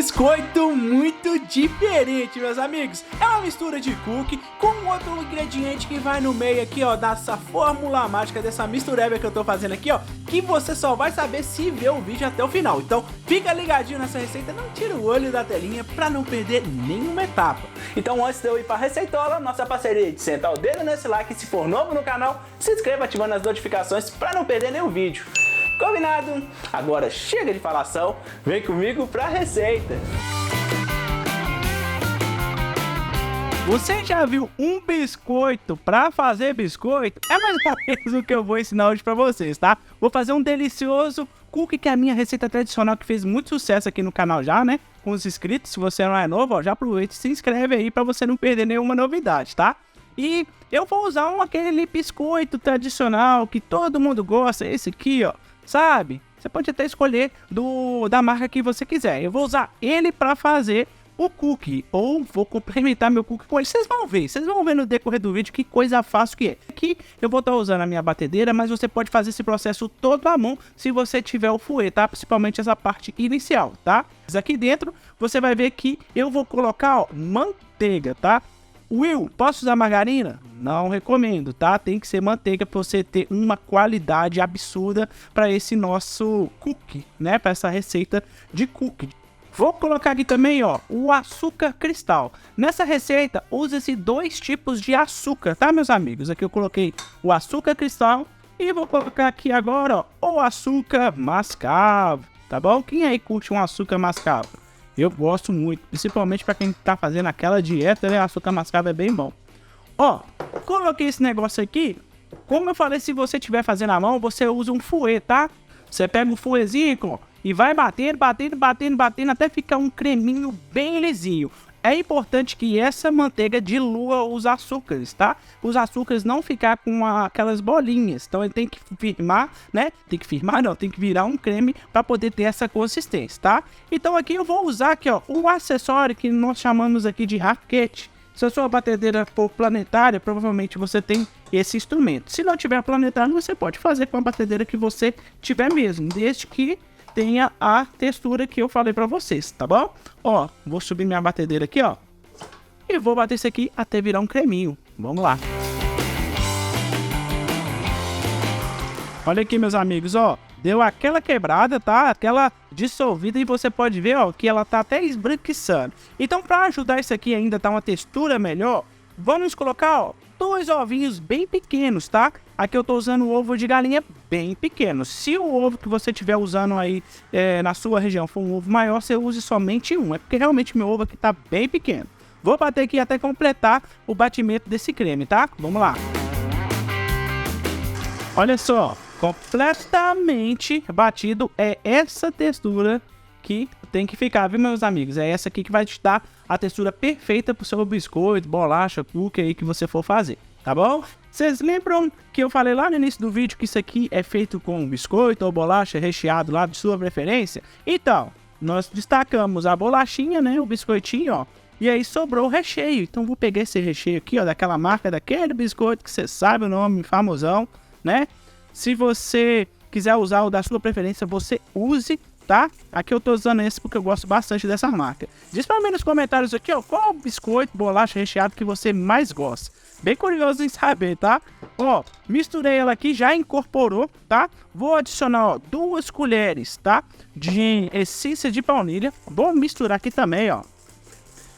biscoito muito diferente, meus amigos. É uma mistura de cookie com outro ingrediente que vai no meio aqui, ó, dessa fórmula mágica, dessa mistureba que eu tô fazendo aqui, ó, que você só vai saber se ver o vídeo até o final. Então fica ligadinho nessa receita, não tira o olho da telinha pra não perder nenhuma etapa. Então antes de eu ir pra receitola, nossa parceria de sentar o dedo nesse like, se for novo no canal, se inscreva ativando as notificações pra não perder nenhum vídeo. Combinado? Agora chega de falação, vem comigo pra receita. Você já viu um biscoito pra fazer biscoito? É mais ou menos o que eu vou ensinar hoje pra vocês, tá? Vou fazer um delicioso cookie, que é a minha receita tradicional, que fez muito sucesso aqui no canal já, né? Com os inscritos, se você não é novo, ó, já aproveita e se inscreve aí pra você não perder nenhuma novidade, tá? E eu vou usar aquele biscoito tradicional que todo mundo gosta, esse aqui, ó. Sabe? Você pode até escolher da marca que você quiser. Eu vou usar ele para fazer o cookie, ou vou complementar meu cookie com ele. Vocês vão ver no decorrer do vídeo que coisa fácil que é. Aqui eu vou estar usando a minha batedeira, mas você pode fazer esse processo todo à mão se você tiver o fouet, tá? Principalmente essa parte inicial, tá? Mas aqui dentro você vai ver que eu vou colocar, ó, manteiga, tá? Will, posso usar margarina? Não recomendo, tá? Tem que ser manteiga para você ter uma qualidade absurda para esse nosso cookie, né? Para essa receita de cookie. Vou colocar aqui também, ó, o açúcar cristal. Nessa receita, usa-se 2 tipos de açúcar, tá, meus amigos? Aqui eu coloquei o açúcar cristal e vou colocar aqui agora, ó, o açúcar mascavo, tá bom? Quem aí curte um açúcar mascavo? Eu gosto muito, principalmente para quem tá fazendo aquela dieta, né? Açúcar mascavo é bem bom. Ó, coloquei esse negócio aqui. Como eu falei, se você estiver fazendo à mão, você usa um fouet, tá? Você pega um fouetzinho, ó, e vai batendo até ficar um creminho bem lisinho. É importante que essa manteiga dilua os açúcares, tá? Os açúcares não ficar com aquelas bolinhas. Então ele tem que firmar, né? Tem que virar um creme para poder ter essa consistência, tá? Então aqui eu vou usar aqui, ó, o acessório que nós chamamos aqui de raquete. Se a sua batedeira for planetária, provavelmente você tem esse instrumento. Se não tiver planetário, você pode fazer com a batedeira que você tiver mesmo, desde que tenha a textura que eu falei pra vocês, tá bom? Ó, vou subir minha batedeira aqui, ó, e vou bater isso aqui até virar um creminho. Vamos lá. Olha aqui, meus amigos, ó, deu aquela quebrada, tá? Aquela dissolvida, e você pode ver, ó, que ela tá até esbranquiçando. Então, para ajudar isso aqui ainda a dar uma textura melhor, vamos colocar, ó, 2 ovinhos bem pequenos, tá? Aqui eu tô usando o ovo de galinha bem pequeno. Se o ovo que você estiver usando aí na sua região for um ovo maior, você use somente um. É porque realmente meu ovo aqui tá bem pequeno. Vou bater aqui até completar o batimento desse creme, tá? Vamos lá. Olha só, completamente batido. É essa textura que tem que ficar, viu, meus amigos? É essa aqui que vai te dar a textura perfeita pro seu biscoito, bolacha, cookie aí que você for fazer, tá bom? Vocês lembram que eu falei lá no início do vídeo que isso aqui é feito com biscoito ou bolacha recheado lá de sua preferência? Então, nós destacamos a bolachinha, né, o biscoitinho, ó, e aí sobrou o recheio. Então vou pegar esse recheio aqui, ó, daquela marca, daquele biscoito que você sabe o nome, famosão, né? Se você quiser usar o da sua preferência, você use, tá? Aqui eu tô usando esse porque eu gosto bastante dessa marca. Diz pra mim nos comentários aqui, ó, qual biscoito, bolacha recheado que você mais gosta. Bem curioso em saber, tá? Ó, misturei ela aqui, já incorporou, tá? Vou adicionar, ó, 2 colheres, tá? De essência de baunilha. Vou misturar aqui também, ó.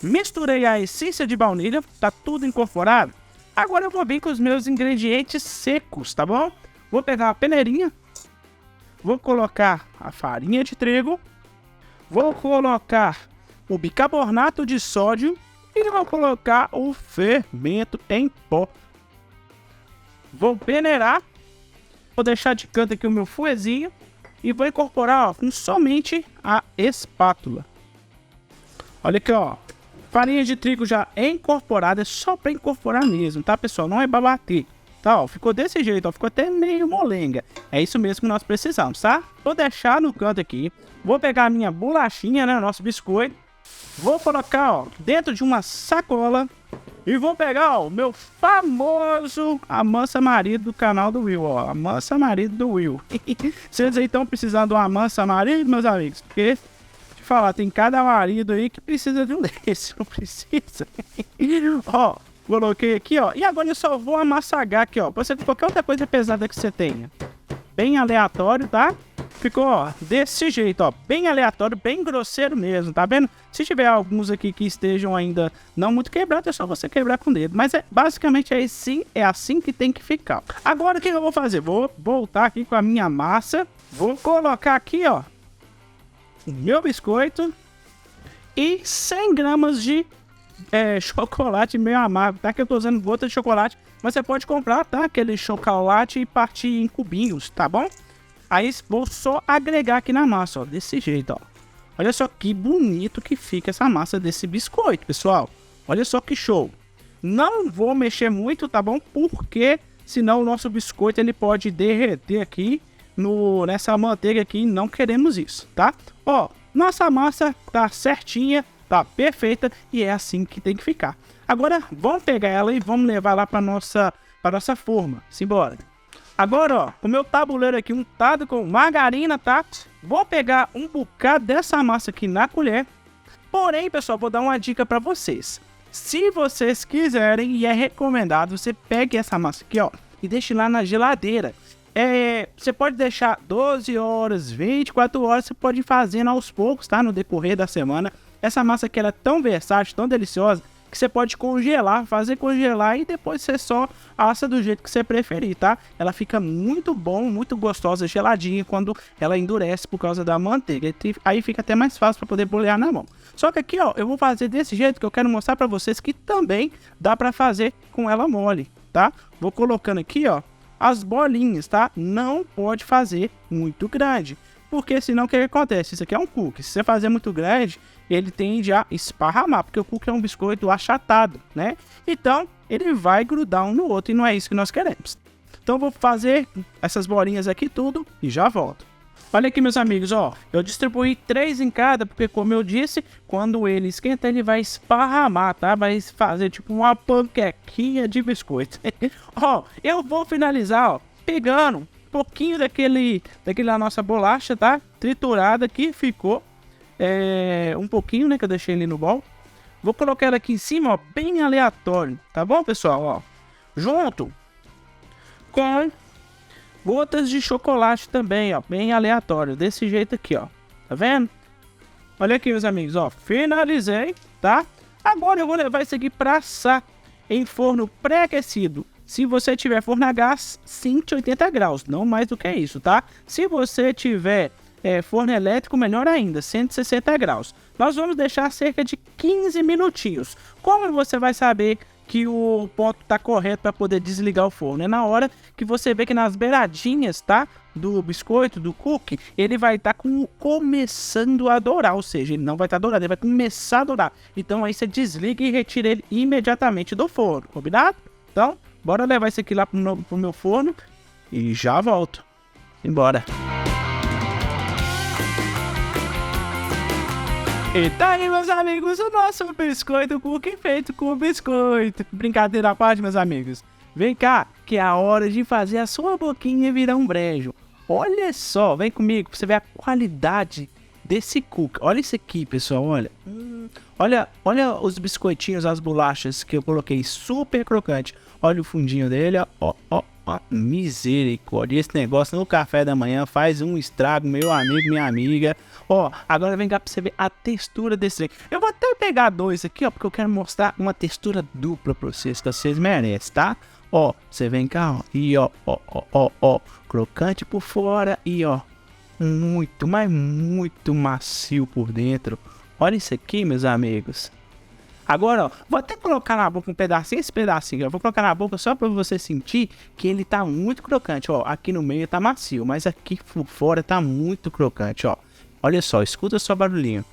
Misturei a essência de baunilha, tá tudo incorporado. Agora eu vou vir com os meus ingredientes secos, tá bom? Vou pegar a peneirinha. Vou colocar a farinha de trigo, vou colocar o bicarbonato de sódio e vou colocar o fermento em pó. Vou peneirar, vou deixar de canto aqui o meu fouetzinho e vou incorporar, ó, com somente a espátula. Olha aqui, ó, farinha de trigo já incorporada, é só para incorporar mesmo, tá, pessoal? Não é para bater. Tá, ó, ficou desse jeito, ó, ficou até meio molenga. É isso mesmo que nós precisamos, tá? Vou deixar no canto aqui. Vou pegar a minha bolachinha, né, nosso biscoito. Vou colocar, ó, dentro de uma sacola. E vou pegar, ó, o meu famoso Amassa Marido do canal do Will, ó. Amassa Marido do Will. Vocês aí estão precisando de uma Amassa Marido, meus amigos? Porque falar, tem cada marido aí que precisa de um desse, não precisa. Ó, coloquei aqui, ó. E agora eu só vou amassagar aqui, ó. Você qualquer outra coisa pesada que você tenha. Bem aleatório, tá? Ficou, ó, desse jeito, ó. Bem aleatório, bem grosseiro mesmo, tá vendo? Se tiver alguns aqui que estejam ainda não muito quebrados, é só você quebrar com o dedo. Mas basicamente é assim que tem que ficar. Agora o que eu vou fazer? Vou voltar aqui com a minha massa. Vou colocar aqui, ó, o meu biscoito e 100 gramas de chocolate meio amargo, tá? Que eu tô usando gota de chocolate, mas você pode comprar, tá? Aquele chocolate e partir em cubinhos, tá bom? Aí vou só agregar aqui na massa, ó, desse jeito, ó. Olha só que bonito que fica essa massa desse biscoito, pessoal. Olha só que show. Não vou mexer muito, tá bom? Porque senão o nosso biscoito ele pode derreter aqui nessa manteiga aqui. Não queremos isso, tá? Ó, nossa massa tá certinha, tá perfeita e é assim que tem que ficar. Agora vamos pegar ela e vamos levar lá para nossa forma. Simbora. Agora, ó, o meu tabuleiro aqui untado com margarina, tá? Vou pegar um bocado dessa massa aqui na colher. Porém, pessoal, vou dar uma dica para vocês. Se vocês quiserem, e é recomendado, você pegue essa massa aqui, ó, e deixe lá na geladeira. Você pode deixar 12 horas, 24 horas, você pode ir fazendo aos poucos, tá? No decorrer da semana. Essa massa aqui, ela é tão versátil, tão deliciosa, que você pode congelar, fazer congelar e depois você só assa do jeito que você preferir, tá? Ela fica muito bom, muito gostosa, geladinha quando ela endurece por causa da manteiga. Aí fica até mais fácil para poder bolear na mão. Só que aqui, ó, eu vou fazer desse jeito que eu quero mostrar para vocês que também dá para fazer com ela mole, tá? Vou colocando aqui, ó, as bolinhas, tá? Não pode fazer muito grande, porque senão o que acontece? Isso aqui é um cookie. Se você fazer muito grande, ele tende a esparramar, porque o cookie é um biscoito achatado, né? Então, ele vai grudar um no outro e não é isso que nós queremos. Então, eu vou fazer essas bolinhas aqui tudo e já volto. Olha aqui, meus amigos, ó. Eu distribuí 3 em cada, porque como eu disse, quando ele esquenta, ele vai esparramar, tá? Vai fazer tipo uma panquequinha de biscoito. Ó, eu vou finalizar, ó, pegando um pouquinho daquela nossa bolacha, tá? Triturada que ficou. Um pouquinho, né, que eu deixei ali no bol. Vou colocar ela aqui em cima, ó, bem aleatório, tá bom, pessoal, ó, junto com gotas de chocolate também, ó, bem aleatório, desse jeito aqui, ó, tá vendo? Olha aqui, meus amigos, ó, finalizei, tá? Agora eu vou levar isso aqui pra assar em forno pré-aquecido. Se você tiver forno a gás, 180 graus, não mais do que isso, tá? Se você tiver forno elétrico, melhor ainda, 160 graus. Nós vamos deixar cerca de 15 minutinhos. Como você vai saber que o ponto está correto para poder desligar o forno? É na hora que você vê que nas beiradinhas, tá, do biscoito, do cookie, ele vai estar começando a dourar, ou seja, ele não vai estar dourado, ele vai começar a dourar. Então aí você desliga e retira ele imediatamente do forno, combinado? Então, bora levar isso aqui lá pro meu forno e já volto. Embora. E tá aí, meus amigos, o nosso biscoito cookie feito com biscoito. Brincadeira à parte, meus amigos. Vem cá, que é a hora de fazer a sua boquinha virar um brejo. Olha só, vem comigo pra você ver a qualidade desse cookie. Olha isso aqui, pessoal, olha. Olha os biscoitinhos, as bolachas que eu coloquei, super crocante. Olha o fundinho dele, ó. Misericórdia, esse negócio no café da manhã faz um estrago, meu amigo, minha amiga. Ó, agora vem cá pra você ver a textura desse trem. Eu vou até pegar 2 aqui, ó, porque eu quero mostrar uma textura dupla pra vocês, que vocês merecem, tá? Ó, você vem cá, ó, e ó, crocante por fora e ó, muito, mas muito macio por dentro. Olha isso aqui, meus amigos. Agora, ó, vou até colocar na boca um pedacinho, esse pedacinho, eu vou colocar na boca só pra você sentir que ele tá muito crocante, ó. Aqui no meio tá macio, mas aqui por fora tá muito crocante, ó. Olha só, escuta só o barulhinho.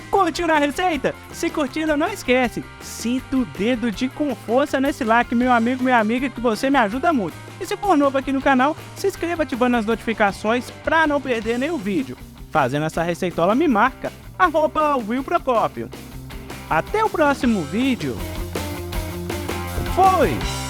Curtiu a receita? Se curtiram, não esquece, sinta o dedo com força nesse like, meu amigo, minha amiga, que você me ajuda muito. E se for novo aqui no canal, se inscreva ativando as notificações pra não perder nenhum vídeo. Fazendo essa receitola me marca, @WillProcópio. Até o próximo vídeo. Fui!